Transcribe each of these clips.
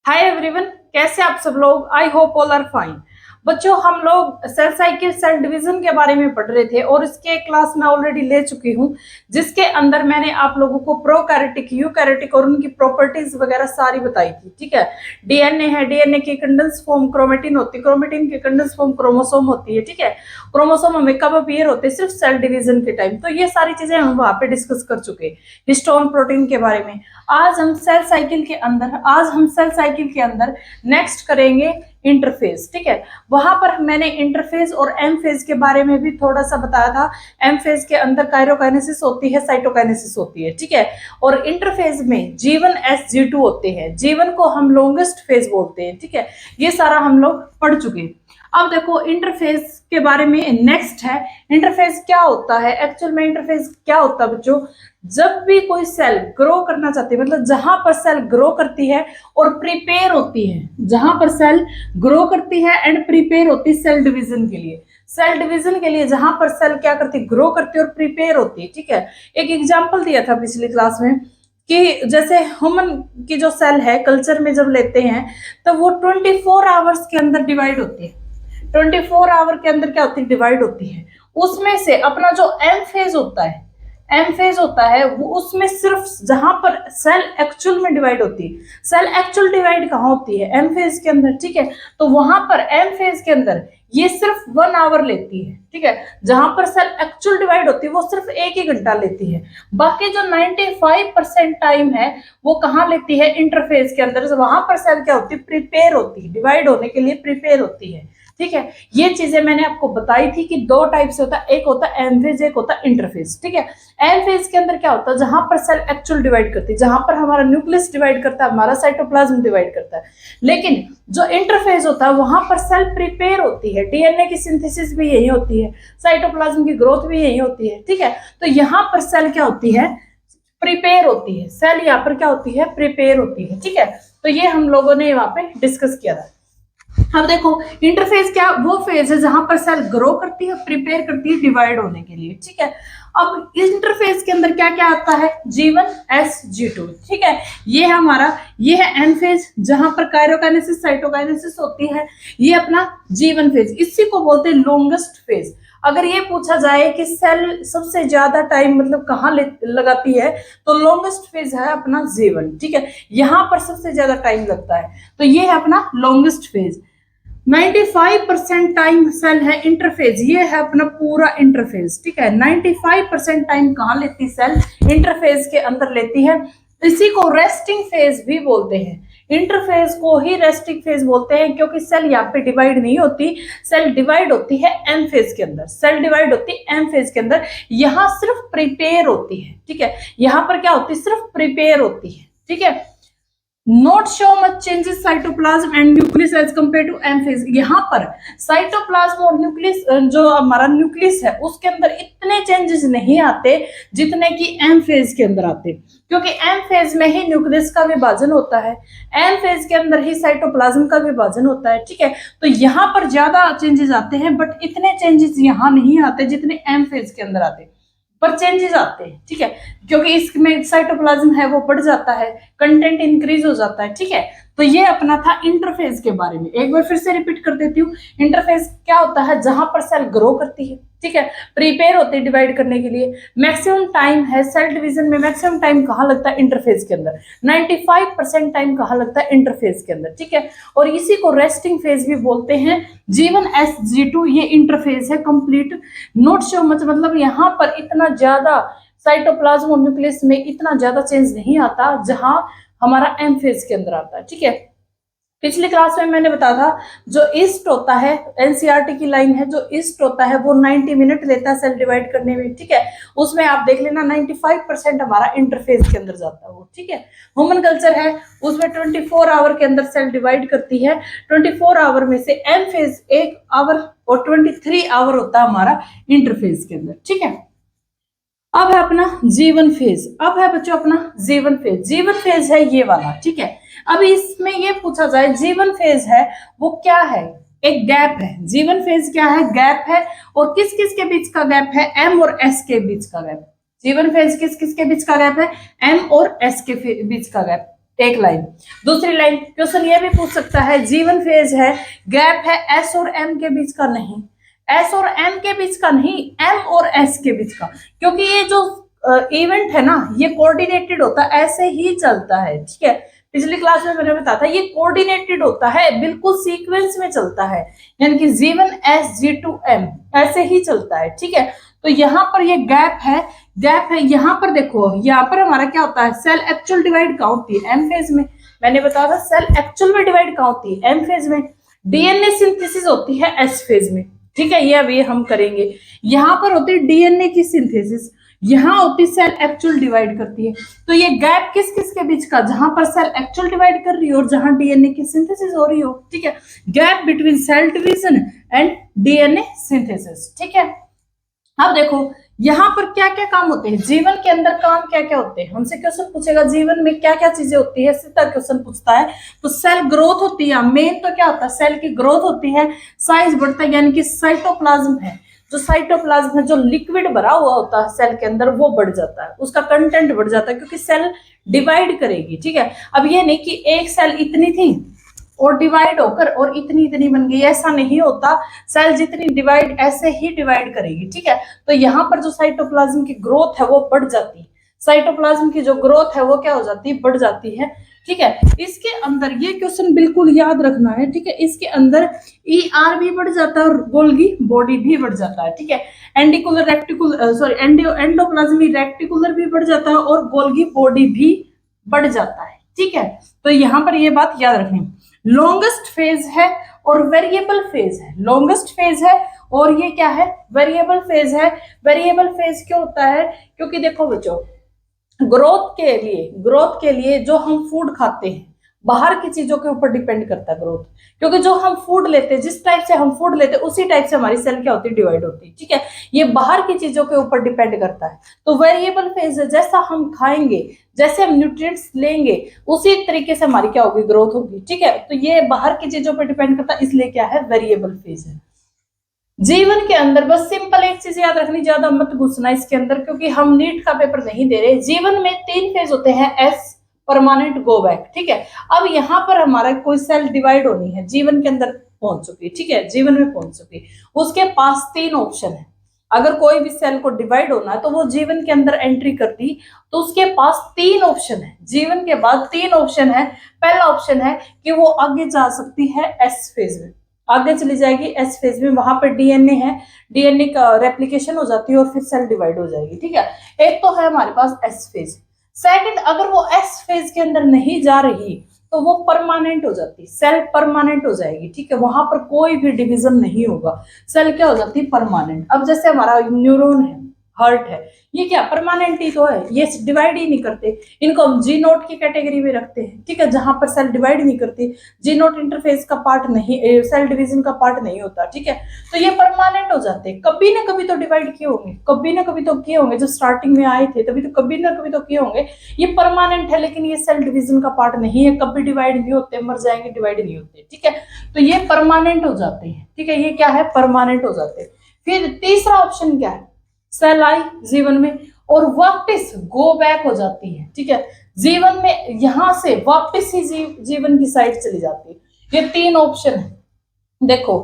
Hi everyone, कैसे आप सब लोग। I hope all are fine. बच्चों, हम लोग सेल साइकिल सेल डिवीजन के बारे में पढ़ रहे थे और इसके क्लास में ऑलरेडी ले चुकी हूँ, जिसके अंदर मैंने आप लोगों को प्रोकैरियोटिक यूकैरियोटिक और उनकी प्रॉपर्टीज वगैरह सारी बताई थी। ठीक है, डीएनए है, डीएनए की कंडेंस फॉर्म क्रोमेटिन होती है, क्रोमेटिन की कंडेंस फॉर्म क्रोमोसोम होती है। ठीक है, क्रोमोसोम हमें कब अपीयर होते हैं? सिर्फ सेल डिवीजन के टाइम। तो ये सारी चीजें हम वहां पे डिस्कस कर चुके हैं, हिस्टोन प्रोटीन के बारे में। आज हम सेल साइकिल के अंदर नेक्स्ट करेंगे इंटरफेज। ठीक है, वहां पर मैंने इंटरफेज और एम फेज के बारे में भी थोड़ा सा बताया था। एम फेज के अंदर काइरोकाइनेसिस होती है, साइटोकाइनेसिस होती है। ठीक है, और इंटरफेज में G1 S G2 होते हैं। G1 को हम लॉन्गेस्ट फेज बोलते हैं। ठीक है, ये सारा हम लोग पढ़ चुके हैं। अब देखो इंटरफेज के बारे में नेक्स्ट है। इंटरफेज क्या होता है? एक्चुअल में इंटरफेज क्या होता है बच्चों? जब भी कोई सेल ग्रो करना चाहती है, मतलब जहां पर सेल ग्रो करती है और प्रिपेयर होती है, जहां पर सेल ग्रो करती है एंड प्रिपेयर होती है सेल डिवीजन के लिए। सेल डिवीजन के लिए जहां पर सेल क्या करती है? ग्रो करती है और प्रिपेयर होती है। ठीक है, एक एग्जांपल दिया था पिछली क्लास में कि जैसे ह्यूमन की जो सेल है कल्चर में जब लेते हैं तो वो 24 आवर्स के अंदर डिवाइड होती है। 24 आवर के अंदर क्या होती है? डिवाइड होती है। उसमें से अपना जो एम फेज होता है वो उसमें सिर्फ जहां पर सेल एक्चुअल में डिवाइड होती है। सेल एक्चुअल डिवाइड कहाँ होती है? एम फेज के अंदर। ठीक है, तो वहां पर एम फेज के अंदर ये सिर्फ 1 आवर लेती है। ठीक है, जहां पर सेल एक्चुअल डिवाइड होती है वो सिर्फ 1 ही घंटा लेती है। बाकी जो 95% टाइम है वो कहाँ लेती है? इंटरफेज के अंदर। वहां पर सेल क्या होती है? प्रिपेयर होती है, डिवाइड होने के लिए प्रिपेयर होती है। ठीक है, ये चीजें मैंने आपको बताई थी कि दो टाइप से होता है, एक होता है एम फेज, एक होता है इंटरफेज। ठीक है, एम फेज के अंदर क्या होता है? जहां पर सेल एक्चुअल डिवाइड करती है, जहां पर हमारा न्यूक्लियस डिवाइड करता है, हमारा साइटोप्लाज्म डिवाइड करता है। लेकिन जो इंटरफेज होता है वहां पर सेल प्रिपेयर होती है, डीएनए की सिंथेसिस भी यही होती है, साइटोप्लाज्म की ग्रोथ भी यही होती है। ठीक है, तो यहाँ पर सेल क्या होती है? प्रिपेयर होती है। सेल यहाँ पर क्या होती है? प्रिपेयर होती है। ठीक है, तो ये हम लोगों ने वहां पे डिस्कस किया था। अब देखो इंटरफेज क्या? वो फेज है जहां पर सेल ग्रो करती है, प्रिपेयर करती है डिवाइड होने के लिए। ठीक है, अब इंटरफेज के अंदर क्या क्या आता है? G1 S G2। ठीक है, ये हमारा ये है एन फेज, जहां पर काइरोकाइनेसिस साइटोकाइनेसिस होती है। ये अपना G1 फेज, इसी को बोलते हैं लॉन्गेस्ट फेज। अगर ये पूछा जाए कि सेल सबसे ज्यादा टाइम मतलब कहाँ लगाती है, तो लॉन्गेस्ट फेज है अपना G1। ठीक है, यहां पर सबसे ज्यादा टाइम लगता है, तो ये है अपना लॉन्गेस्ट फेज। 95% टाइम सेल है इंटरफेज, ये है अपना पूरा इंटरफेज। ठीक है, 95% टाइम कहाँ लेती सेल? इंटरफेज के अंदर लेती है। इसी को रेस्टिंग फेज भी बोलते हैं। इंटरफेज को ही रेस्टिंग फेज बोलते हैं क्योंकि सेल यहाँ पे डिवाइड नहीं होती, सेल डिवाइड होती है एम फेज के अंदर। सेल डिवाइड होती है एम फेज के अंदर, यहाँ सिर्फ प्रिपेयर होती है। ठीक है, यहाँ पर क्या होती है? सिर्फ प्रिपेयर होती है। ठीक है, not show much changes cytoplasm and nucleus as compare to M phase. यहाँ पर साइटोप्लाज्म और न्यूक्लियस, जो हमारा न्यूक्लियस है उसके अंदर इतने चेंजेस नहीं आते जितने कि एम फेज के अंदर आते, क्योंकि एम फेज में ही न्यूक्लियस का विभाजन होता है, एम फेज के अंदर ही साइटोप्लाज्म का विभाजन होता है। ठीक है, तो यहाँ पर ज्यादा चेंजेस आते हैं, बट इतने चेंजेस यहाँ नहीं आते जितने एम फेज के अंदर आते, पर चेंजेस आते हैं। ठीक है, क्योंकि इसमें साइटोप्लाज्म है वो बढ़ जाता है, कंटेंट इंक्रीज हो जाता है। ठीक है, तो ये अपना था इंटरफेज के बारे में। एक बार फिर से रिपीट कर देती हूँ, इंटरफेज क्या होता है? जहां पर सेल ग्रो करती है। ठीक है, प्रिपेयर होती है डिवाइड करने के लिए। मैक्सिमम टाइम है सेल डिवीजन में, मैक्सिमम टाइम कहाँ लगता है? इंटरफेज के अंदर। 95% टाइम कहाँ लगता है? इंटरफेज के अंदर। ठीक है, और इसी को रेस्टिंग फेज भी बोलते हैं। G1 S G2 ये इंटरफेज है कंप्लीट। नोट शो मच, मतलब यहाँ पर इतना ज्यादा साइटोप्लाज्म और न्यूक्लियस में इतना ज्यादा चेंज नहीं आता जहां हमारा एम फेज के अंदर आता है। ठीक है, पिछली क्लास में मैंने बताया था जो ईस्ट होता है, एनसीईआरटी की लाइन है, जो ईस्ट होता है वो 90 मिनट लेता है सेल डिवाइड करने में। ठीक है, उसमें आप देख लेना 95% हमारा इंटरफेज के अंदर जाता है वो। ठीक है, ह्यूमन कल्चर है उसमें 24 आवर के अंदर सेल डिवाइड करती है। 24 आवर में से एम फेज 1 आवर और 23 आवर होता है हमारा इंटरफेज के अंदर। ठीक है, अब है अपना G1 फेज। अब है बच्चों अपना G1 फेज। G1 फेज है ये वाला। ठीक है, अब इसमें ये पूछा जाए G1 फेज है वो क्या है? एक गैप है। G1 फेज क्या है? गैप है। और किस किस के बीच का गैप है? M और S के बीच का गैप। G1 फेज किस किस के बीच का गैप है? M और S के बीच का गैप। एक लाइन। दूसरी लाइन क्वेश्चन ये भी पूछ सकता है जीवन फेज है, गैप है एस और एम के बीच का, नहीं एस और एम के बीच का नहीं, एम और एस के बीच का, क्योंकि ये जो इवेंट है ना ये कोऑर्डिनेटेड होता है, ऐसे ही चलता है, ठीक है। पिछली क्लास में मैंने बताया था ये कोऑर्डिनेटेड होता है, बिल्कुल सीक्वेंस में चलता है, यानी कि G1 S G2 M ऐसे ही चलता है, ठीक है। तो यहाँ पर ये गैप है यहाँ पर देखो, यहाँ पर हमारा क्या होता है, सेल एक्चुअल डिवाइड कहाँ होती है, एम फेज में। मैंने बताया था सेल एक्चुअल में डिवाइड कहाँ होती है, एम फेज में। डीएनए सिंथेसिस होती है एस फेज में, ठीक है, ये अभी हम करेंगे। यहाँ पर होती है डीएनए की सिंथेसिस, यहाँ होती सेल एक्चुअल डिवाइड करती है। तो ये गैप किस किस के बीच का, जहां पर सेल एक्चुअल डिवाइड कर रही हो और जहां डीएनए की सिंथेसिस हो रही हो, ठीक है। Gap between cell division and DNA synthesis, ठीक है। अब देखो यहाँ पर क्या क्या काम होते हैं, जीवन के अंदर काम क्या क्या होते हैं, हमसे क्वेश्चन पूछेगा जीवन में क्या क्या चीजें होती है, सीधा क्वेश्चन पूछता है। तो सेल ग्रोथ होती है, मेन तो क्या होता है, सेल की ग्रोथ होती है, साइज बढ़ता है, यानी कि साइटोप्लाज्म है, जो साइटोप्लाज्म है, जो लिक्विड भरा हुआ होता है सेल के अंदर, वो बढ़ जाता है, उसका कंटेंट बढ़ जाता है, क्योंकि सेल डिवाइड करेगी, ठीक है। अब ये नहीं कि एक सेल इतनी थी और डिवाइड होकर और इतनी इतनी बन गई, ऐसा नहीं होता, सेल जितनी डिवाइड ऐसे ही डिवाइड करेगी, ठीक है। तो यहाँ पर जो साइटोप्लाज्म की ग्रोथ है वो बढ़ जाती है, साइटोप्लाज्म की जो ग्रोथ है वो क्या हो जाती है, बढ़ जाती है, ठीक है। इसके अंदर ये क्वेश्चन बिल्कुल याद रखना है, ठीक है। इसके अंदर ER भी बढ़ जाता है और गोल्गी बॉडी भी बढ़ जाता है, ठीक है। एंडिकुलर रेक्टिकुलर सॉरी एंडोप्लाज्मिक रेक्टिकुलर भी बढ़ जाता है और गोल्गी बॉडी भी बढ़ जाता है, ठीक है। तो यहाँ पर ये बात याद रखनी। लॉन्गेस्ट फेज है और वेरिएबल फेज है, लॉन्गेस्ट फेज है और ये क्या है, वेरिएबल फेज है। वेरिएबल फेज क्यों होता है, क्योंकि देखो बच्चों, ग्रोथ के लिए जो हम फूड खाते हैं बाहर की चीजों के ऊपर डिपेंड करता है ग्रोथ, क्योंकि जो हम फूड लेते हैं, जिस टाइप से हम फूड लेते हैं उसी टाइप से हमारी सेल क्या होती है, डिवाइड होती है, ठीक है। ये बाहर की चीजों के ऊपर डिपेंड करता है। तो वेरिएबल फेज है, जैसा हम खाएंगे, जैसे हम न्यूट्रिएंट्स लेंगे, उसी तरीके से हमारी क्या होगी, ग्रोथ होगी, ठीक है। तो ये बाहर की चीजों पर डिपेंड करता है, इसलिए क्या है, वेरिएबल फेज है। जीवन के अंदर बस सिंपल एक चीज याद रखनी, ज्यादा मत घुसना इसके अंदर, क्योंकि हम नीट का पेपर नहीं दे रहे। जीवन में 3 फेज होते हैं, एस, परमानेंट, गो बैक, ठीक है। अब यहाँ पर हमारा कोई सेल डिवाइड होनी है, जीवन के अंदर पहुंच चुकी है, ठीक है, जीवन में पहुंच चुकी, उसके पास 3 ऑप्शन है। अगर कोई भी सेल को डिवाइड होना है तो वो जीवन के अंदर एंट्री करती, तो उसके पास 3 ऑप्शन है, जीवन के बाद 3 ऑप्शन है। पहला ऑप्शन है कि वो आगे जा सकती है एस फेज में, आगे चली जाएगी एस फेज में, वहां पर डीएनए है, डीएनए का रेप्लिकेशन हो जाती है और फिर सेल डिवाइड हो जाएगी, ठीक है। एक तो है हमारे पास एस फेज। सेकंड, अगर वो एस फेज के अंदर नहीं जा रही तो वो परमानेंट हो जाती, सेल परमानेंट हो जाएगी, ठीक है, वहां पर कोई भी डिवीजन नहीं होगा, सेल क्या हो जाती है, परमानेंट। अब जैसे हमारा न्यूरॉन है, हार्ट है, ये क्या परमानेंट ही तो है, ये डिवाइड ही नहीं करते, इनको हम जी नोट की कैटेगरी में रखते हैं, ठीक है, जहां पर सेल डिवाइड नहीं करती, जी नोट इंटरफेस का पार्ट नहीं, सेल डिवीजन का पार्ट नहीं होता, ठीक है। तो ये परमानेंट हो जाते हैं, कभी ना कभी तो डिवाइड किए होंगे, कभी ना कभी तो किए होंगे, जब स्टार्टिंग में आए थे तभी तो कभी ना कभी तो किए होंगे। ये परमानेंट है, लेकिन ये सेल डिवीजन का पार्ट नहीं है, कभी डिवाइड नहीं होते, मर जाएंगे डिवाइड नहीं होते, ठीक है। तो ये परमानेंट हो जाते हैं, ठीक है, ये क्या है, परमानेंट हो जाते हैं। फिर तीसरा ऑप्शन क्या है, सेल आई जीवन में और वापस गो बैक हो जाती है, ठीक है, जीवन में यहां से वापस ही जीवन की साइड चली जाती है। ये 3 ऑप्शन है। देखो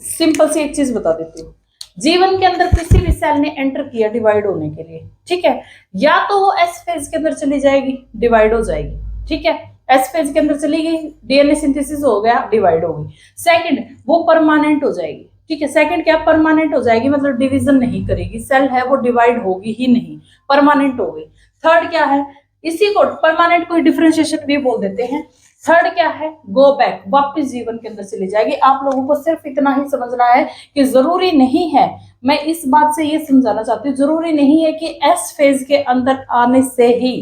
सिंपल सी एक चीज बता देती हूँ, जीवन के अंदर किसी भी सेल ने एंटर किया डिवाइड होने के लिए, ठीक है, या तो वो एस फेज के अंदर चली जाएगी, डिवाइड हो जाएगी, ठीक है, एस फेज के अंदर चली गई, डीएनए सिंथेसिस हो गया, डिवाइड हो गई। सेकंड, वो परमानेंट हो जाएगी, ठीक है, सेकंड क्या, परमानेंट हो जाएगी, मतलब डिवीजन नहीं करेगी, सेल है वो डिवाइड होगी ही नहीं, परमानेंट हो गई। थर्ड क्या है, इसी को परमानेंट को डिफरेंशिएशन भी बोल देते हैं। थर्ड क्या है, गो बैक, वापस जीवन के अंदर चली जाएगी। आप लोगों को सिर्फ इतना ही समझना है कि जरूरी नहीं है, मैं इस बात से ये समझाना चाहती हूँ, जरूरी नहीं है कि एस फेज के अंदर आने से ही,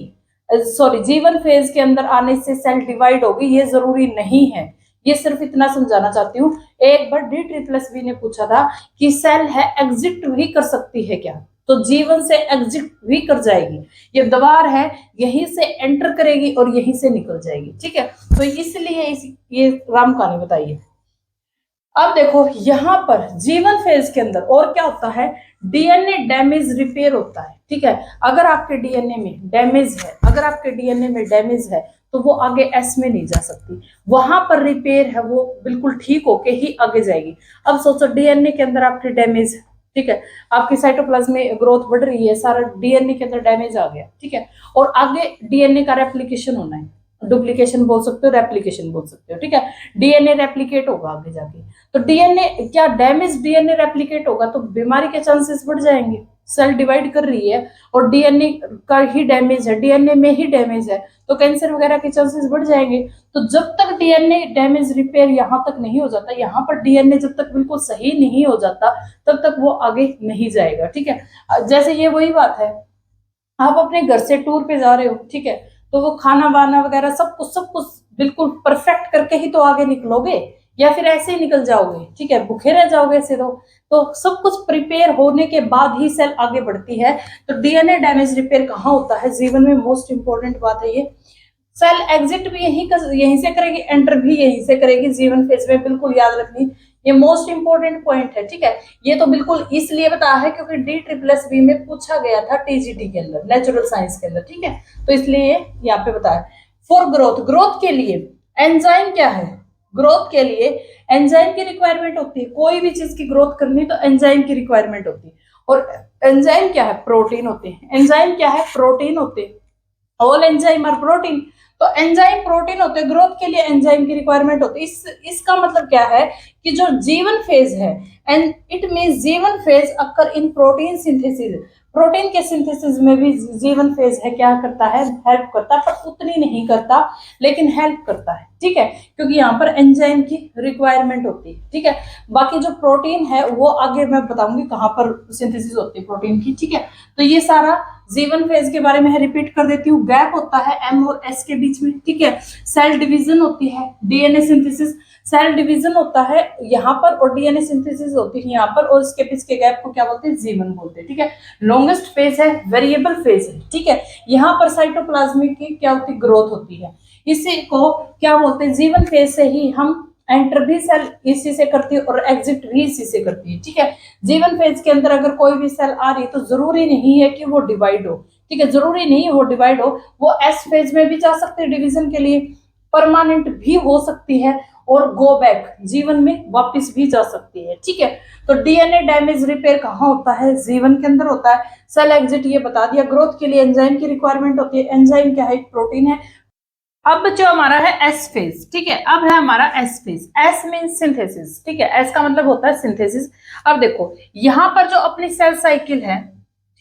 सॉरी, जीवन फेज के अंदर आने से सेल डिवाइड होगी, ये जरूरी नहीं है, ये सिर्फ इतना समझाना चाहती हूँ। एक बार DSSB ने पूछा था कि सेल है एग्जिट भी कर सकती है क्या, तो जीवन से एग्जिट भी कर जाएगी, ये दीवार है, यहीं से एंटर करेगी और यहीं से निकल जाएगी, ठीक है। तो इसलिए ये राम कहानी बताइए। अब देखो यहाँ पर जीवन फेज के अंदर और क्या होता है, डीएनए डैमेज रिपेयर होता है, ठीक है। अगर आपके डीएनए में डैमेज है, अगर आपके डीएनए में डैमेज है तो वो आगे एस में नहीं जा सकती, वहां पर रिपेयर है वो बिल्कुल ठीक होके ही आगे जाएगी। अब सोचो डीएनए के अंदर आपकी डैमेज है, ठीक है, आपकी साइटोप्लाज्म में ग्रोथ बढ़ रही है, सारा डीएनए के अंदर डैमेज आ गया, ठीक है, और आगे डीएनए का रेप्लिकेशन होना है, डुप्लीकेशन बोल सकते हो, रेप्लिकेशन बोल सकते हो, ठीक है, डीएनए रेप्लिकेट होगा आगे जाके, तो डीएनए क्या डैमेज डीएनए रेप्लिकेट होगा तो बीमारी के चांसेस बढ़ जाएंगे। सेल डिवाइड कर रही है और डीएनए का ही डैमेज है, डीएनए में ही डैमेज है, तो कैंसर वगैरह के चांसेस बढ़ जाएंगे। तो जब तक डीएनए डैमेज रिपेयर यहाँ तक नहीं हो जाता, यहाँ पर डीएनए जब तक बिल्कुल सही नहीं हो जाता तब तक वो आगे नहीं जाएगा, ठीक है। जैसे ये वही बात है, आप अपने घर से टूर पे जा रहे हो, ठीक है, तो वो खाना वाना वगैरह सब कुछ बिल्कुल परफेक्ट करके ही तो आगे निकलोगे, या फिर ऐसे ही निकल जाओगे, ठीक है, भूखे रह जाओगे ऐसे तो सब कुछ प्रिपेयर होने के बाद ही सेल आगे बढ़ती है। तो डीएनए डैमेज रिपेयर कहाँ होता है, जीवन में मोस्ट इंपॉर्टेंट बात है ये। सेल एग्जिट भी यहीं से करेगी, एंटर भी यहीं से करेगी, जीवन फेज में, बिल्कुल याद रखनी, ये मोस्ट इंपॉर्टेंट पॉइंट है, ठीक है। ये तो बिल्कुल इसलिए बताया है क्योंकि DSSB में पूछा गया था टीजीटी के अंदर, नेचुरल साइंस के अंदर, ठीक है, तो इसलिए यहाँ पे बताया। फॉर ग्रोथ, ग्रोथ के लिए एंजाइम क्या है, ग्रोथ के लिए एंजाइम की रिक्वायरमेंट होती है, कोई भी चीज की ग्रोथ करनी तो एंजाइम की रिक्वायरमेंट होती है, और एंजाइम क्या है, प्रोटीन होते हैं, एंजाइम क्या है, प्रोटीन होते हैं, ऑल एंजाइम आर प्रोटीन, तो एंजाइम प्रोटीन होते हैं, ग्रोथ के लिए एंजाइम की रिक्वायरमेंट होती है। इसका मतलब क्या है कि जो जीवन फेज है, एंड इट मींस जीवन फेज अकर इन प्रोटीन सिंथेसिस, प्रोटीन के सिंथेसिस में भी जीवन फेज है, क्या करता है, हेल्प करता है, पर उतनी नहीं करता लेकिन हेल्प करता है, ठीक है, क्योंकि यहाँ पर एंजाइम की रिक्वायरमेंट होती है, ठीक है। बाकी जो प्रोटीन है वो आगे मैं बताऊंगी कहाँ पर सिंथेसिस होती है प्रोटीन की, ठीक है। तो ये सारा जीवन फेज के बारे में रिपीट कर देती हूँ। गैप होता है एम और एस के बीच में, ठीक है। सेल डिवीजन होती है, डीएनए सिंथेसिस, सेल डिवीजन होता है यहाँ पर और डीएनए सिंथेसिस होती है यहाँ पर, और इसके बीच के गैप को क्या बोलते हैं, जीवन बोलते हैं, ठीक है। लॉन्गेस्ट फेज है वेरिएबल फेज है, ठीक है। यहाँ पर साइटोप्लाज्म की क्या होती है, ग्रोथ होती है, इसी को क्या बोलते हैं, जीवन फेज से ही हम एंटर भी सेल इसी से करती है और एग्जिट भी इसी से करती है, ठीक है। जीवन फेज के अंदर अगर कोई भी सेल आ रही है तो जरूरी नहीं है कि वो डिवाइड हो, ठीक है, जरूरी नहीं वो डिवाइड हो, वो एस फेज में भी जा सकते हैं डिवीजन के लिए, परमानेंट भी हो सकती है और गो बैक जीवन में वापस भी जा सकती है, ठीक है। तो डीएनए डैमेज रिपेयर कहाँ होता है, जीवन के अंदर होता है। सेल एग्जिट ये बता दिया। ग्रोथ के लिए एंजाइम की रिक्वायरमेंट होती है, एंजाइम क्या है, प्रोटीन है। अब जो हमारा है एस फेज, ठीक है, अब है हमारा S phase, S means synthesis, ठीक है, एस का मतलब होता है सिंथेसिस। अब देखो यहाँ पर जो अपनी सेल साइकिल है,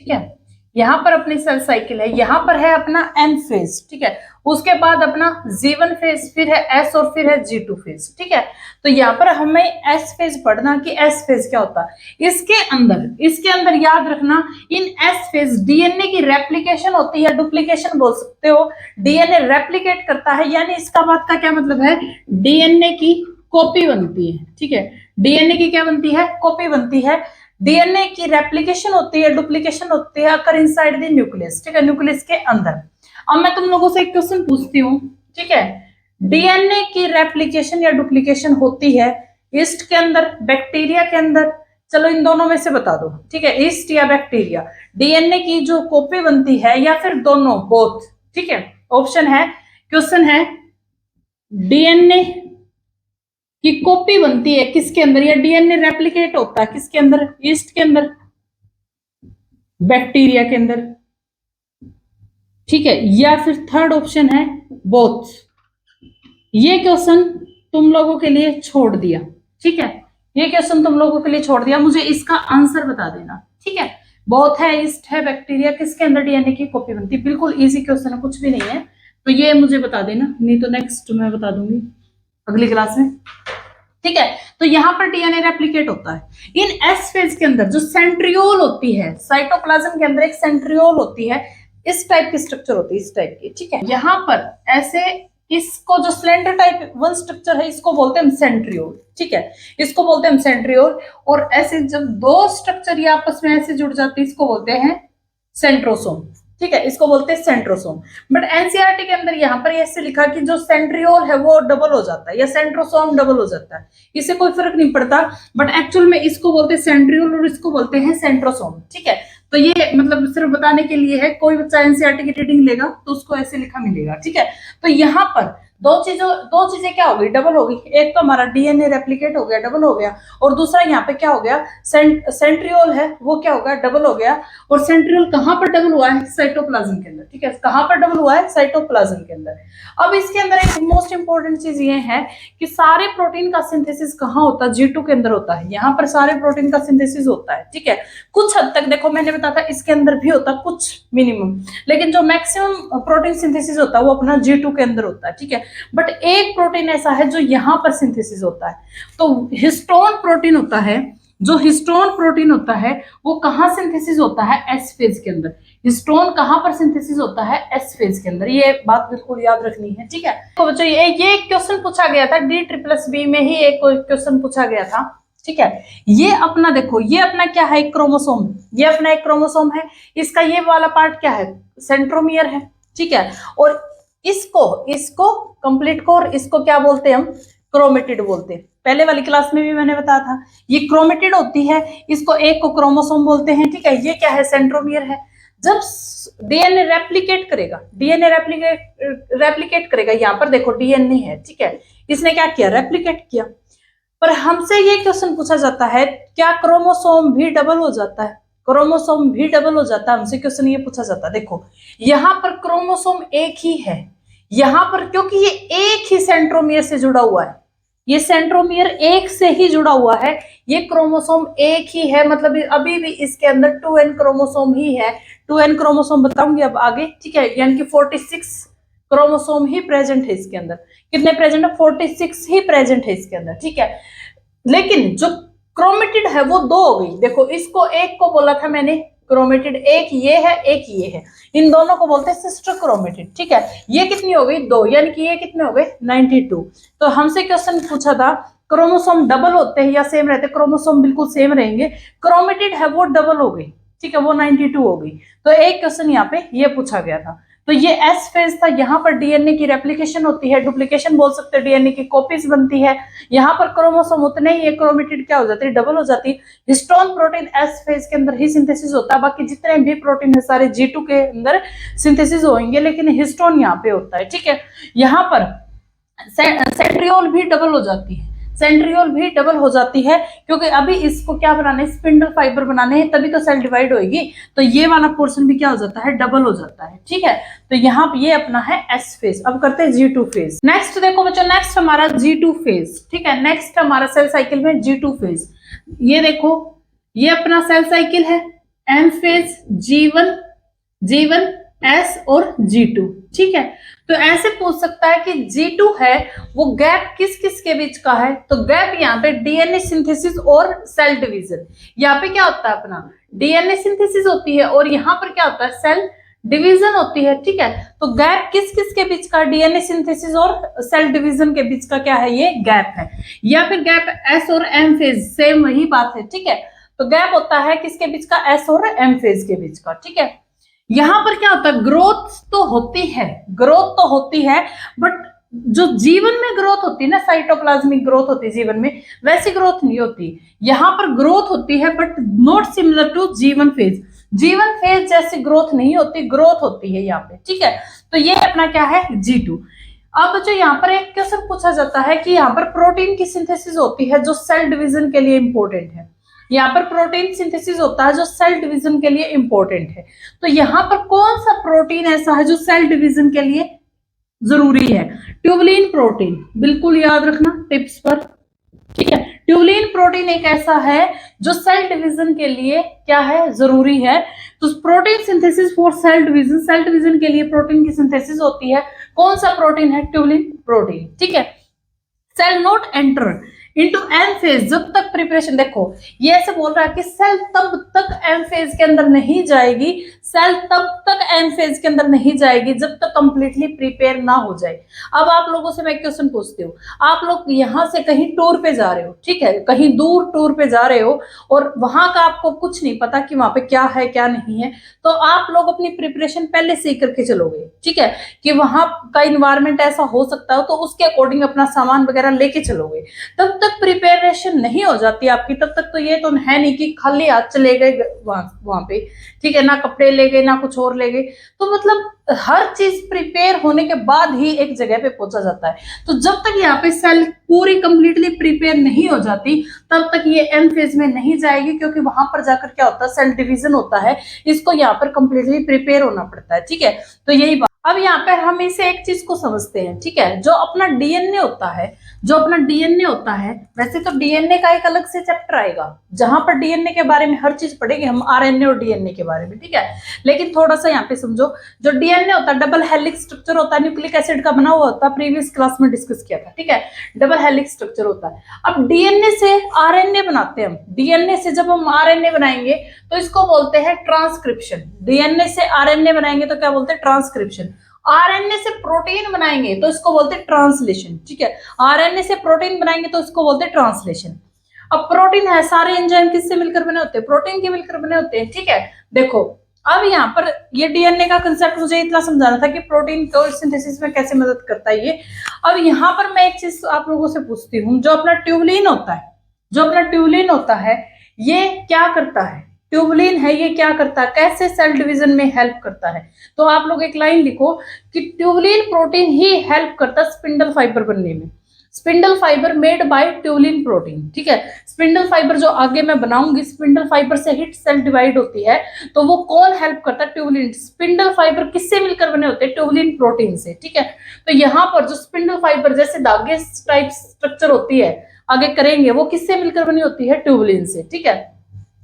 ठीक है, यहाँ पर अपनी सेल साइकिल है, यहाँ पर है अपना एन फेज, ठीक है, उसके बाद अपना जीवन फेज, फिर है एस और फिर है G2 फेज, ठीक है। तो यहाँ पर हमें एस फेज पढ़ना कि एस फेज क्या होता है। इसके अंदर याद रखना, इन एस फेज डीएनए की रेप्लिकेशन होती है, डुप्लीकेशन बोल सकते हो, डीएनए रेप्लिकेट करता है, यानी इसका बात का क्या मतलब है, डीएनए की कॉपी बनती है, ठीक है, डीएनए की क्या बनती है, कॉपी बनती है। डीएनए की रेप्लिकेशन होती है, डुप्लीकेशन होती है अकर इनसाइड द न्यूक्लियस, ठीक है, न्यूक्लियस के अंदर। अब मैं तुम लोगों से एक क्वेश्चन पूछती हूँ, ठीक है, डीएनए की रेप्लिकेशन या डुप्लीकेशन होती है ईस्ट के अंदर, बैक्टीरिया के अंदर, चलो इन दोनों में से बता दो, ठीक है, ईस्ट या बैक्टीरिया, डीएनए की जो कॉपी बनती है, या फिर दोनों, बोथ, ठीक है। ऑप्शन है, क्वेश्चन है, डीएनए की कॉपी बनती है किसके अंदर, या डीएनए रेप्लिकेट होता है किसके अंदर, ईस्ट के अंदर, बैक्टीरिया के अंदर, ठीक है, या फिर थर्ड ऑप्शन है बोथ। ये क्वेश्चन तुम लोगों के लिए छोड़ दिया, ठीक है, ये क्वेश्चन तुम लोगों के लिए छोड़ दिया, मुझे इसका आंसर बता देना, ठीक है। बोथ है, ईस्ट है, बैक्टीरिया, किसके अंदर डीएनए की कॉपी बनती है, बिल्कुल इजी क्वेश्चन है, कुछ भी नहीं है, तो ये मुझे बता देना, नहीं तो नेक्स्ट मैं बता दूंगी अगली क्लास में, ठीक है। तो यहाँ पर डीएनए रेप्लिकेट होता है। इन एस फेज के अंदर जो सेंट्रियोल होती है, साइटोप्लाज्म के अंदर एक सेंट्रियोल होती है, इस टाइप की स्ट्रक्चर होती है, इस टाइप की, ठीक है। यहाँ पर ऐसे इसको जो सिलेंडर टाइप वन स्ट्रक्चर है इसको बोलते हैं हम सेंट्रियोल, ठीक है, इसको बोलते हैं हम सेंट्रियोल। और ऐसे जब दो स्ट्रक्चर ये आपस में ऐसे जुड़ जाते हैं इसको बोलते हैं सेंट्रोसोम, ठीक है, इसको बोलते हैं सेंट्रोसोम। बट एनसीईआरटी के अंदर यहाँ पर ऐसे लिखा कि जो सेंट्रियोल है वो डबल हो जाता है या सेंट्रोसोम डबल हो जाता है, इससे कोई फर्क नहीं पड़ता, बट एक्चुअल में इसको बोलते हैं सेंट्रियोल और इसको बोलते हैं सेंट्रोसोम, ठीक है। तो ये मतलब सिर्फ बताने के लिए है, कोई बच्चा एनसीईआरटी की रीडिंग लेगा तो उसको ऐसे लिखा मिलेगा, ठीक है। तो यहाँ पर दो चीजें क्या हो गई, डबल हो गई। एक तो हमारा डीएनए रेप्लिकेट हो गया, डबल हो गया, और दूसरा यहाँ पे क्या हो गया, सेंट्रियोल है वो क्या हो गया, डबल हो गया। और सेंट्रियोल कहाँ पर डबल हुआ है, साइटोप्लाज्म के अंदर, ठीक है। कहाँ पर डबल हुआ है, साइटोप्लाज्म के अंदर। अब इसके अंदर एक मोस्ट इंपॉर्टेंट चीज ये है कि सारे प्रोटीन का सिंथेसिस कहाँ होता है, G2 के अंदर होता है। यहाँ पर सारे प्रोटीन का सिंथेसिस होता है, ठीक है। कुछ हद तक देखो मैंने बताया था इसके अंदर भी होता है कुछ मिनिमम, लेकिन जो मैक्सिमम प्रोटीन सिंथेसिस होता है वो अपना G2 के अंदर होता है, ठीक है। बट एक प्रोटीन ऐसा है जो यहाँ पर सिंथेसिस होता है, तो हिस्टोन प्रोटीन होता है। जो हिस्टोन प्रोटीन होता है वो कहाँ सिंथेसिस होता है, एस फेज के अंदर। हिस्टोन कहाँ पर सिंथेसिस होता है, एस फेज के अंदर। ये बात बिल्कुल याद रखनी है, ठीक है। तो बच्चों ये क्वेश्चन पूछा गया था D++B में ही, एक क्वेश्चन पूछा गया था, ठीक है। ये अपना देखो, ये अपना क्या है, क्रोमोसोम, ये अपना एक क्रोमोसोम है। इसका ये वाला पार्ट क्या है, सेंट्रोमियर है, ठीक है। और इसको कंप्लीट को, और इसको क्या बोलते हैं हम, क्रोमेटिड बोलते हैं। पहले वाली क्लास में भी मैंने बताया था, ये क्रोमेटिड होती है, इसको एक को क्रोमोसोम बोलते हैं, ठीक है। ये क्या है, सेंट्रोमियर है। जब डीएनए रेप्लिकेट करेगा, डीएनए रेप्लिकेट करेगा, यहाँ पर देखो डीएनए है, ठीक है। इसने क्या किया, रेप्लिकेट किया। पर हमसे ये क्वेश्चन पूछा जाता है, क्या क्रोमोसोम भी डबल हो जाता है, क्रोमोसोम भी डबल हो जाता है, हमसे क्वेश्चन ये पूछा जाता है। देखो यहाँ पर क्रोमोसोम एक ही है, यहाँ पर क्योंकि ये एक ही सेंट्रोमियर से जुड़ा हुआ है, ये सेंट्रोमियर एक से ही जुड़ा हुआ है, ये क्रोमोसोम एक ही है, मतलब अभी भी इसके अंदर 2n क्रोमोसोम ही है। 2n क्रोमोसोम बताऊंगी अब आगे, ठीक है। यानी कि 46 क्रोमोसोम ही प्रेजेंट है इसके अंदर। कितने प्रेजेंट है, 46 ही प्रेजेंट है इसके अंदर, ठीक है। लेकिन जो क्रोमेटिड है वो दो हो गई। देखो इसको एक को बोला था मैंने क्रोमेटिड, एक ये है एक ये है, इन दोनों को बोलते हैं सिस्टर क्रोमेटिड, ठीक है। ये कितनी हो गई, दो, यानी कि ये कितने हो गए, 92। तो हमसे क्वेश्चन पूछा था क्रोमोसोम डबल होते हैं या सेम रहते हैं, क्रोमोसोम बिल्कुल सेम रहेंगे। क्रोमेटिड है वो डबल हो गई, ठीक है, वो 92 हो गई। तो एक क्वेश्चन यहाँ पे ये पूछा गया था। तो ये एस फेज था, यहाँ पर डीएनए की रेप्लिकेशन होती है, डुप्लीकेशन बोल सकते हैं, डीएनए की कॉपीज बनती है। यहाँ पर क्रोमोसोम उतने ही, क्रोमेटिड क्या हो जाती है, डबल हो जाती है। हिस्टोन प्रोटीन एस फेज के अंदर ही सिंथेसिस होता है, बाकी जितने भी प्रोटीन है सारे G2 के अंदर सिंथेसिस होंगे, लेकिन हिस्टोन यहाँ पे होता है, ठीक है। यहाँ पर सेंट्रियोल भी डबल हो जाती है, सेंट्रियोल भी डबल हो जाती है, क्योंकि अभी इसको क्या बनाना है, स्पिंडल फाइबर बनाने हैं, तभी तो सेल डिवाइड होगी। तो ये वाला पोर्शन भी क्या हो जाता है, डबल हो जाता है, ठीक है। तो यहाँ पे ये अपना है एस फेज। अब करते हैं G2 फेज। नेक्स्ट देखो बच्चों, नेक्स्ट हमारा G2 फेज, ठीक है। नेक्स्ट हमारा सेल साइकिल में G2 फेज। ये देखो ये अपना सेल साइकिल है, M फेज, G1 S और G2, ठीक है। तो ऐसे पूछ सकता है कि G2 है वो गैप किस किस के बीच का है, तो गैप यहाँ पे डीएनए सिंथेसिस और सेल डिवीजन। यहाँ पे क्या होता है, अपना डीएनए सिंथेसिस होती है और यहाँ पर क्या होता है, सेल डिवीजन होती है, ठीक है। तो गैप किस किस के बीच का, डीएनए सिंथेसिस और सेल डिवीजन के बीच का क्या है, ये गैप है। या फिर गैप S और M फेज, सेम वही बात है, ठीक है। तो गैप होता है किसके बीच का, S और M फेज के बीच का, ठीक है। यहां पर क्या होता है, ग्रोथ तो होती है, ग्रोथ तो होती है, बट जो जीवन में ग्रोथ होती है ना, साइटोप्लाज्मिक ग्रोथ होती है जीवन में, वैसी ग्रोथ नहीं होती। यहां पर ग्रोथ होती है but not similar to G one phase. G one phase जैसी ग्रोथ नहीं होती, ग्रोथ होती है यहाँ पे, ठीक है। तो ये अपना क्या है, G2। अब जो यहाँ पर एक क्वेश्चन पूछा जाता है कि यहाँ पर प्रोटीन की सिंथेसिस होती है जो सेल डिवीजन के लिए इंपॉर्टेंट है। यहाँ पर प्रोटीन सिंथेसिस होता है जो सेल डिवीजन के लिए इंपॉर्टेंट है। तो यहाँ पर कौन सा प्रोटीन ऐसा है जो सेल डिवीजन के लिए जरूरी है, ट्यूबुलिन प्रोटीन, बिल्कुल याद रखना टिप्स पर, ठीक है। ट्यूबुलिन प्रोटीन एक ऐसा है जो सेल डिवीजन के लिए क्या है, जरूरी है। तो protein synthesis for cell division, cell division के लिए प्रोटीन की सिंथेसिस होती है। कौन सा प्रोटीन है, ट्यूबुलिन प्रोटीन, ठीक है। Cell not enter into M phase, जब तक प्रिपरेशन, देखो ये ऐसे बोल रहा है कि सेल तब तक एम फेज के अंदर नहीं जाएगी, सेल तब तक एम फेज के अंदर नहीं जाएगी जब तक कंप्लीटली प्रिपेयर ना हो जाए। अब आप लोगों से मैं क्वेश्चन पूछती हूँ, आप लोग यहाँ से कहीं टूर पे जा रहे हो, ठीक है, कहीं दूर टूर पे जा रहे हो और वहां का आपको कुछ नहीं पता कि वहां पे क्या है क्या नहीं है, तो आप लोग अपनी प्रिपरेशन पहले से ही करके चलोगे, ठीक है, कि वहां का इन्वायरमेंट ऐसा हो सकता हो, तो उसके अकॉर्डिंग अपना सामान वगैरह लेके चलोगे। तब तक प्रिपरेशन नहीं हो जाती आपकी, तब तक तो ये तो है नहीं कि खाली हाथ चले गए वहां पे, ठीक है, ना कपड़े ले गए ना कुछ और ले गए। तो मतलब हर चीज प्रिपेयर होने के बाद ही एक जगह पे पहुंचा जाता है। तो जब तक यहाँ पे सेल पूरी कंप्लीटली प्रिपेयर नहीं हो जाती तब तक ये एम फेज में नहीं जाएगी, क्योंकि वहां पर जाकर क्या होता है, सेल डिवीजन होता है, इसको यहाँ पर कंप्लीटली प्रिपेयर होना पड़ता है, ठीक है। तो यही बात। अब यहाँ पे हम इसे एक चीज को समझते हैं, ठीक है, जो अपना डीएनए होता है, जो अपना डीएनए होता है, वैसे तो डीएनए का एक अलग से चैप्टर आएगा जहां पर डीएनए के बारे में हर चीज पढ़ेंगे हम, आरएनए और डीएनए के बारे में, ठीक है। लेकिन थोड़ा सा यहाँ पे समझो, जो डीएनए होता है डबल हेलिक्स स्ट्रक्चर होता है, न्यूक्लिक एसिड का बना हुआ होता है, प्रीवियस क्लास में डिस्कस किया था, ठीक है, डबल हेलिक्स स्ट्रक्चर होता है। अब डीएनए से आरएनए बनाते हैं हम, डीएनए से जब हम आरएनए बनाएंगे तो इसको बोलते हैं ट्रांसक्रिप्शन। डीएनए से आरएनए बनाएंगे तो क्या बोलते हैं, ट्रांसक्रिप्शन। आरएनए से प्रोटीन बनाएंगे तो इसको बोलते हैं ट्रांसलेशन, ठीक है। आरएनए से प्रोटीन बनाएंगे तो इसको बोलते हैं ट्रांसलेशन। अब प्रोटीन है, सारे एंजाइम किससे मिलकर बने होते हैं, प्रोटीन के मिलकर बने होते हैं, ठीक है। देखो अब यहाँ पर ये डीएनए का कंसेप्ट मुझे इतना समझाना था कि प्रोटीन को सिंथेसिस में कैसे मदद करता है ये। अब यहाँ पर मैं एक चीज आप लोगों से पूछती हूँ, जो अपना ट्यूबलिन होता है, जो अपना ट्यूबलिन होता है ये क्या करता है, ट्यूबलिन है ये क्या करता है, कैसे सेल डिवीजन में हेल्प करता है। तो आप लोग एक लाइन लिखो कि ट्यूबलिन प्रोटीन ही हेल्प करता है स्पिंडल फाइबर बनने में। Spindle fibre made by tubulin protein, ठीक है। स्पिंडल फाइबर जो आगे मैं बनाऊंगी, स्पिंडल फाइबर से ही सेल डिवाइड होती है, तो वो कौन हेल्प करता है, ट्यूबलिन। स्पिंडल फाइबर किससे मिलकर बने होते हैं, ट्यूबलिन प्रोटीन से, ठीक है। तो यहाँ पर जो स्पिंडल फाइबर जैसे धागे टाइप स्ट्रक्चर होती है आगे करेंगे, वो किससे मिलकर बनी होती है, ट्यूबलिन से, ठीक है।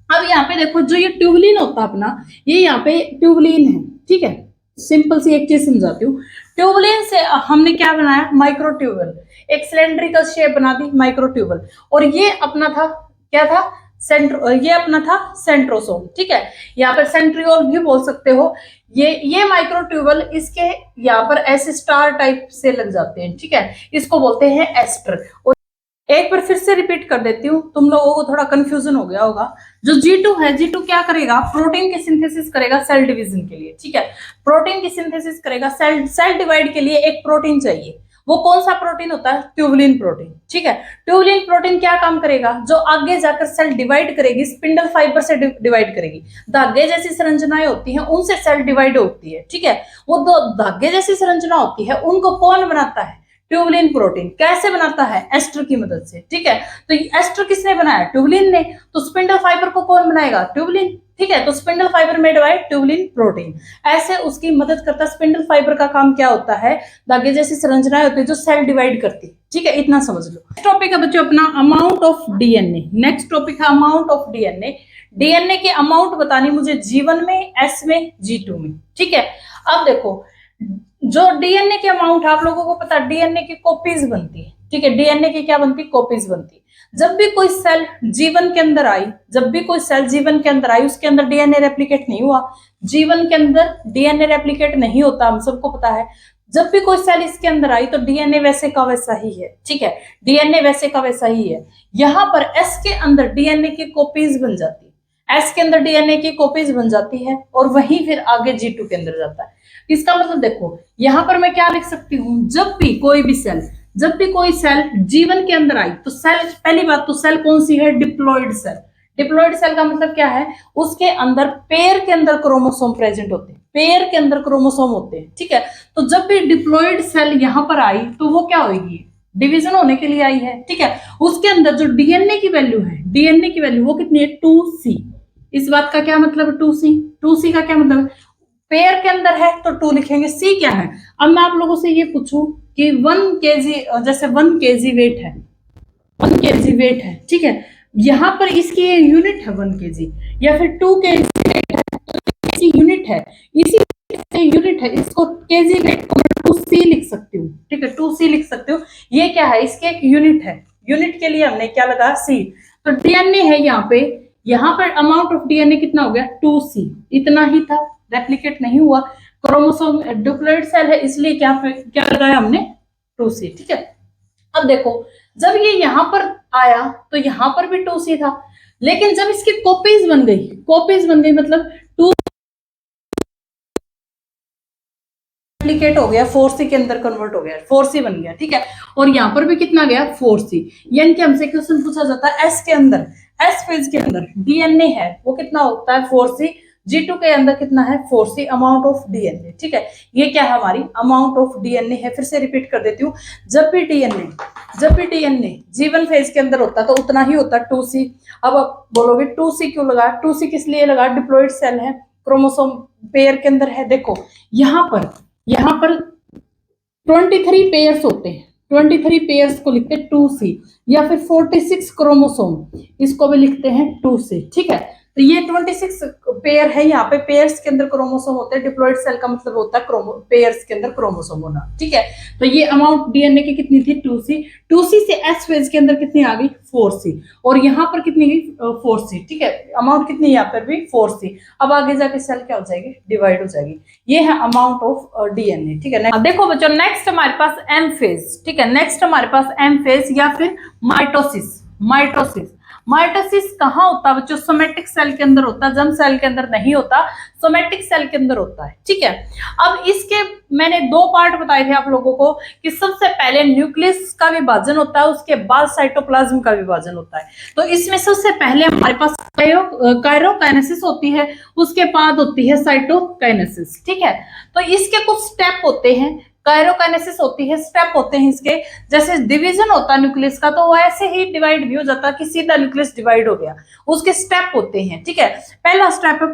अब यहाँ पे देखो जो ये ट्यूबलिन होता है अपना, ये यहाँ पे ट्यूबलिन है, ठीक है। सिंपल सी एक चीज समझाती हूँ, ट्यूबलिन से हमने क्या बनाया, माइक्रोट्यूबल, एक सिलेंड्रिकल शेप बना दी, माइक्रोट्यूबल। और ये अपना था क्या था, ये अपना था सेंट्रोसोम, ठीक है। यहाँ पर सेंट्रियोल भी बोल सकते हो। ये माइक्रोट्यूबल इसके यहाँ पर ऐसे स्टार टाइप से लग जाते हैं, ठीक है, इसको बोलते हैं एस्टर। और एक बार फिर से रिपीट कर देती हूँ, तुम लोगों को थोड़ा कंफ्यूजन हो गया होगा। जो G2 है, G2 क्या करेगा, प्रोटीन की सिंथेसिस करेगा सेल डिवीजन के लिए, ठीक है। प्रोटीन की सिंथेसिस करेगा, सेल डिवाइड के लिए एक प्रोटीन चाहिए। वो कौन सा प्रोटीन होता है, ट्यूबलिन प्रोटीन, ठीक है। ट्यूबलिन प्रोटीन क्या काम करेगा, जो आगे जाकर सेल डिवाइड करेगी, स्पिंडल फाइबर से डिवाइड करेगी। धागे जैसी संरचनाएं होती हैं उनसे सेल डिवाइड होती है, ठीक है। वो दो धागे जैसी संरचना होती है उनको कौन बनाता है, ट्यूबलिन प्रोटीन। कैसे बनाता है, एस्टर की मदद से, ठीक है। तो एस्टर किसने बनाया, ट्यूबलिन ने। तो स्पिंडल फाइबर को कौन बनाएगा, ट्यूबलिन, ठीक है। तो spindle fibre made by tubulin protein, ऐसे उसकी मदद करता है। स्पिंडल फाइबर का काम क्या होता है, धागे जैसी संरचनाएं होती है जो सेल डिवाइड करती है, ठीक है। इतना समझ लो। नेक्स्ट टॉपिक है बच्चों अपना amount of DNA. Next topic है अमाउंट ऑफ डीएनए। डीएनए की अमाउंट बतानी मुझे G1 में, S में, G2 में, ठीक है। अब देखो जो डीएनए की अमाउंट आप लोगों को पता है, डीएनए की कॉपीज बनती है, ठीक है। डीएनए की क्या बनती है, कॉपीज बनती है। जब भी कोई सेल जीवन के अंदर आई, जब भी कोई सेल जीवन के अंदर आई, उसके अंदर डीएनए रेप्लिकेट नहीं हुआ। जीवन के अंदर डीएनए रेप्लिकेट नहीं होता, हम सबको पता है। जब भी कोई सेल इसके अंदर आई तो डीएनए वैसे का वैसा ही है, ठीक है। डीएनए वैसे का वैसा ही है। यहाँ पर एस के अंदर डीएनए की कॉपीज बन जाती है, एस के अंदर डीएनए की कॉपीज बन जाती है और वही फिर आगे G2 के अंदर जाता है। इसका मतलब देखो यहाँ पर मैं क्या लिख सकती हूँ, जब भी कोई सेल जीवन के अंदर आई तो सेल, पहली बात तो सेल कौन सी है, डिप्लॉइड सेल। डिप्लॉइड सेल का मतलब क्या है, उसके अंदर पेयर के अंदर क्रोमोसोम प्रेजेंट होते हैं, पेयर के अंदर क्रोमोसोम होते हैं, ठीक है। तो जब भी डिप्लॉइड सेल यहाँ पर आई तो वो क्या होगी, डिवीजन होने के लिए आई है, ठीक है। उसके अंदर जो डीएनए की वैल्यू है, डीएनए की वैल्यू वो कितनी है, 2C। इस बात का क्या मतलब है, 2C। 2C का क्या मतलब है, पेयर के अंदर है तो 2 लिखेंगे। C क्या है, अब मैं आप लोगों से ये पूछूं कि 1 kg, जैसे 1 kg वेट है, 1 kg वेट है, ठीक है। यहाँ पर इसकी यूनिट है 1 kg, या फिर 2 kg वेट है तो इसी यूनिट है, इसी यूनिट है। इसको kg वेट को मैं 2C लिख सकती हूँ, ठीक है, 2C लिख सकती हूँ। ये क्या है, इसके एक यूनिट है, यूनिट के लिए हमने क्या लगा, C। तो डीएनए है यहाँ पर अमाउंट ऑफ डीएनए कितना हो गया, 2C, इतना ही था, रेप्लिकेट नहीं हुआ। क्रोमोसोम डिप्लॉइड सेल है इसलिए क्या लगाया हमने, 2C, ठीक है। अब देखो जब ये यहाँ पर आया तो यहाँ पर भी 2C था, लेकिन जब इसकी कॉपीज बन गई मतलब 2 डुप्लीकेट हो गया, 4C के अंदर कन्वर्ट हो गया, 4C बन गया, ठीक है। और यहाँ पर भी कितना गया, 4C। यानी कि हमसे क्वेश्चन पूछा जाता है एस के अंदर, एस फेज के अंदर डीएनए है वो कितना होता है, 4C। G2 के अंदर कितना है, 4C अमाउंट ऑफ डीएनए, ठीक है। ये क्या है, हमारी अमाउंट ऑफ डीएनए है। फिर से रिपीट कर देती हूँ, जब भी डीएनए G1 फेज के अंदर होता है तो उतना ही होता है 2C। अब आप बोलोगे 2C क्यों लगा, 2C किस लिए लगा, डिप्लॉइड सेल है, क्रोमोसोम पेयर के अंदर है। देखो यहाँ पर 23 पेयर्स होते हैं, 23 पेयर्स को लिखते हैं 2C, या फिर 46 क्रोमोसोम, इसको भी लिखते हैं 2C, ठीक है। तो ये 26 पेयर है, यहाँ पे पेयर्स के अंदर क्रोमोसोम होते हैं। डिप्लॉइड सेल का मतलब होता है पेयर्स के अंदर क्रोमोसोम होना, ठीक है। तो ये अमाउंट डीएनए की कितनी थी, 2C से एस फेज के अंदर कितनी आ गई, 4C, और यहाँ पर कितनी गई, 4C, ठीक है। अमाउंट कितनी है यहाँ पर भी, 4C। अब आगे जाके सेल क्या हो जाएगी, डिवाइड हो जाएगी। ये है अमाउंट ऑफ डीएनए, ठीक है। अब देखो बच्चों, नेक्स्ट हमारे पास एम फेज, ठीक है। नेक्स्ट हमारे पास एम फेज या फिर माइटोसिस। माइटोसिस कहाँ होता है बच्चों, सोमेटिक सेल के अंदर होता है, जर्म सेल के अंदर नहीं होता, सोमेटिक सेल के अंदर होता है, ठीक है। अब इसके मैंने 2 पार्ट बताए थे आप लोगों को कि सबसे पहले न्यूक्लियस का विभाजन होता है, उसके बाद साइटोप्लाज्म का विभाजन होता है। तो इसमें सबसे पहले हमारे पास काइरोकाइनेसिस होती है, उसके बाद होती है साइटोकाइनेसिस, ठीक है। तो इसके कुछ स्टेप होते हैं, काइरोकाइनेसिस होती है, स्टेप होते हैं इसके। जैसे डिवीजन होता है न्यूक्लियस का, तो वो ऐसे ही डिवाइड भी हो जाता है कि सीधा न्यूक्लियस डिवाइड हो गया, उसके स्टेप होते हैं, ठीक है। पहला स्टेप है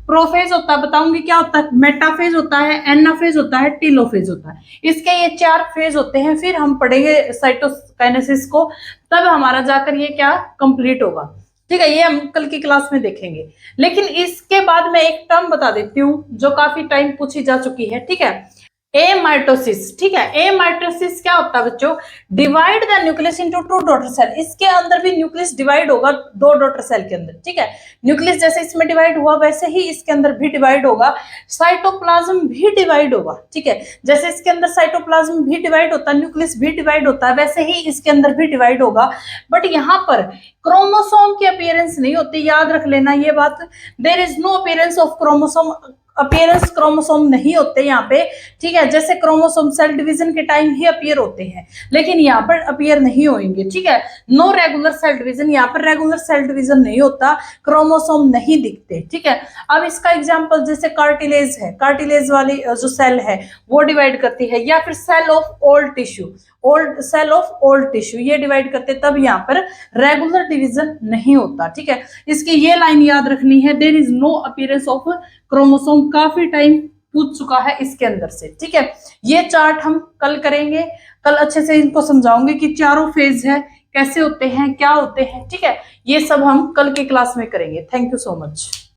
प्रोफेज होता है, बताऊंगी क्या होता है, मेटाफेज होता है, एनाफेज होता है, टीलोफेज होता है। इसके ये 4 फेज होते हैं। फिर हम पढ़ेंगे साइटोकाइनेसिस को, तब हमारा जाकर ये क्या कंप्लीट होगा, ठीक है। ये हम कल की क्लास में देखेंगे। लेकिन इसके बाद मैं एक टर्म बता देती हूँ जो काफी टाइम पूछी जा चुकी है, ठीक है। एमाइटोसिस, ठीक है। एमाइटोसिस क्या होता है बच्चों, divide the nucleus into 2 daughter cell. इसके अंदर भी न्यूक्लियस डिवाइड होगा 2 डॉटर सेल के अंदर, ठीक है। न्यूक्लियस जैसे इसमें डिवाइड हुआ वैसे ही इसके अंदर भी डिवाइड होगा, साइटोप्लाज्म भी डिवाइड होगा, ठीक है। जैसे इसके अंदर साइटोप्लाज्म भी डिवाइड होता है, न्यूक्लियस भी डिवाइड होता है, वैसे ही इसके अंदर भी डिवाइड होगा। बट यहाँ पर क्रोमोसोम की अपीयरेंस नहीं होती, याद रख लेना ये बात। There is no appearance of chromosome, appearance chromosome नहीं होते यहाँ पे, ठीक है। जैसे क्रोमोसोम सेल डिवीजन के टाइम ही अपीयर होते हैं, लेकिन यहाँ पर अपीयर नहीं होंगे, ठीक है। नो रेगुलर सेल डिवीजन, यहाँ पर रेगुलर सेल डिवीजन नहीं होता, क्रोमोसोम नहीं दिखते, ठीक है। अब इसका एग्जांपल जैसे कार्टिलेज है, कार्टिलेज वाली जो सेल है वो डिवाइड करती है, या फिर सेल ऑफ ओल्ड टिश्यू ये डिवाइड करते, तब यहाँ पर रेगुलर डिवीजन नहीं होता, ठीक है। इसकी ये लाइन याद रखनी है, there is no appearance of chromosome, काफी टाइम पूछ चुका है इसके अंदर से, ठीक है। ये चार्ट हम कल करेंगे, कल अच्छे से इनको समझाऊंगे कि चारों फेज है, कैसे होते हैं, क्या होते हैं, ठीक है। ये सब हम कल की क्लास में करेंगे। Thank you so much.